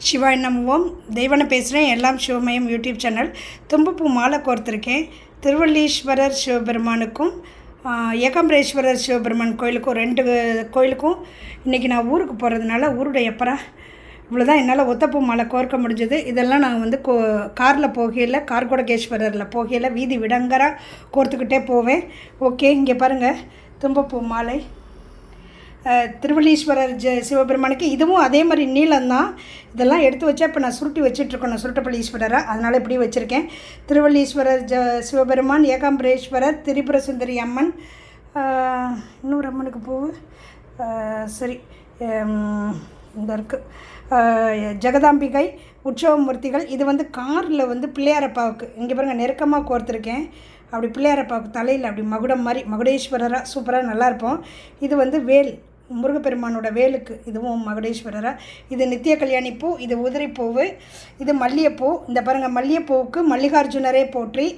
சிவாய் நமவோம். தெய்வனை பேசுகிறேன். எல்லாம் சிவமயம் யூடியூப் சேனல். தும்பப்பூ மாலை கோர்த்துருக்கேன். திருவள்ளீஸ்வரர் சிவபெருமானுக்கும் ஏகாம்பரேஸ்வரர் சிவபெருமான் கோயிலுக்கும் 2 கோயிலுக்கும் இன்றைக்கி நான் ஊருக்கு போகிறதுனால ஊருடைய இவ்வளோதான் என்னால் ஒத்தப்பூ மாலை கோர்க்க முடிஞ்சது. இதெல்லாம் நான் வந்து காரில் போகையில் கார்கோடகேஸ்வரரில் போகையில் வீதி விடங்கராக கோர்த்துக்கிட்டே போவேன். ஓகே, இங்கே பாருங்கள், தும்பப்பூ மாலை திருவள்ளீஸ்வரர் சிவபெருமானுக்கு. இதுவும் அதே மாதிரி நீளம்தான். இதெல்லாம் எடுத்து வச்சா இப்போ நான் சுருட்டி வச்சிட்ருக்கேன், சுருட்டப்பள்ளி ஈஸ்வரராக, அதனால் இப்படி வச்சுருக்கேன். திருவள்ளீஸ்வரர் சிவபெருமான், ஏகாம்பரேஸ்வரர், திரிபுர சுந்தரி அம்மன், இன்னொரு அம்மனுக்கு பூவு சரி இந்த இருக்குது ஜெகதாம்பிகை, உற்சவமூர்த்திகள். இது வந்து காரில் வந்து பிள்ளையாரப்பாவுக்கு இங்கே பாருங்கள் நெருக்கமாக கோர்த்துருக்கேன். அப்படி பிள்ளையாரப்பாவுக்கு தலையில் அப்படி மகுடம் மாதிரி மகுடேஸ்வரராக சூப்பராக நல்லாயிருப்போம். இது வந்து வேல், முருகப்பெருமானோட வேலுக்கு இதுவும் மகுடேஸ்வரராக. இது நித்திய கல்யாணி பூ, இது உதிரிப்பூவு, இது மல்லிகைப்பூ. இந்த பாருங்கள், மல்லிகைப்பூவுக்கு மல்லிகார்ஜுனரே போற்றி.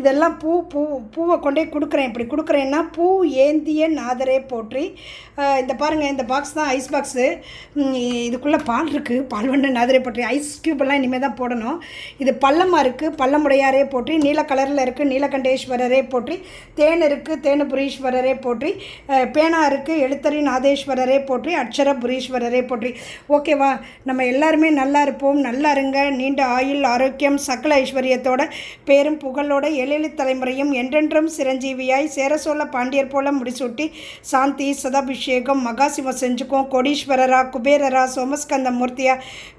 இதெல்லாம் பூவை கொண்டே கொடுக்குறேன். இப்படி கொடுக்குறேன்னா பூ ஏந்திய நாதரே போற்றி. இந்த பாருங்கள், இந்த பாக்ஸ் தான் ஐஸ் பாக்ஸு. இதுக்குள்ளே பால் இருக்குது. பால் வண்ண நாதரே போற்றி. ஐஸ் க்யூப்பெல்லாம் இனிமேல் தான் போடணும். இது பள்ளமாக இருக்குது. பள்ளமுடையாரே போற்றி. நீல கலரில் இருக்குது. நீலகண்டேஸ்வரரே போற்றி. தேன் இருக்குது. தேனுபுரீஸ்வரரே போற்றி. பேனா இருக்குது. எழுத்தறி நாதேஸ்வரரே போற்றி. அட்சரபுரீஸ்வரரே போற்றி. ஓகேவா? நம்ம எல்லாருமே நல்லா இருப்போம். நல்லா இருங்க. நீண்ட ஆயுள், ஆரோக்கியம், சகல ஐஸ்வர்யத்தோட, பேரும் புகழோட, ஏழேழு தலைமுறையும் என்றென்றும் சிரஞ்சீவியாய் சேரசோழ பாண்டியர் போல முடிசூட்டி சாந்தி சதாபிஷேகம் மகாசிவம் செஞ்சுக்கும். கோடீஸ்வரரா, குபேரரா, சோமஸ்கந்த மூர்த்தியா,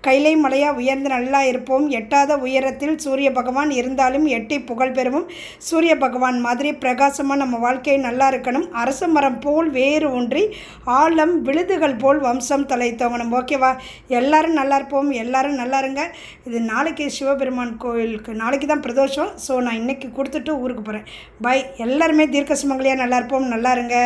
கைலை மலையா உயர்ந்து நல்லா இருப்போம். எட்டாத உயரத்தில் சூரிய பகவான் இருந்தாலும் எட்டி புகழ் பெறுவோம். சூரிய பகவான் மாதிரி பிரகாசமாக நம்ம வாழ்க்கையை நல்லா இருக்கணும். அரச மரம் போல் வேறு ஒன்றி ஆழம் விழுதுகள் போல் வம்சம் தலை தோங்கணும். ஓகேவா? எல்லாரும் நல்லா இருப்போம். எல்லாரும் நல்லா இருங்க. இது நாளைக்கு சிவபெருமான் கோயிலுக்கு நாளைக்கு தான் பிரதோஷம். ஸோ நான் இன்றைக்கி கொடுத்துட்டு ஊருக்கு போகிறேன். பை. எல்லாருமே தீர்க்க சுமங்கலியாக நல்லா இருப்போம். நல்லா இருங்க.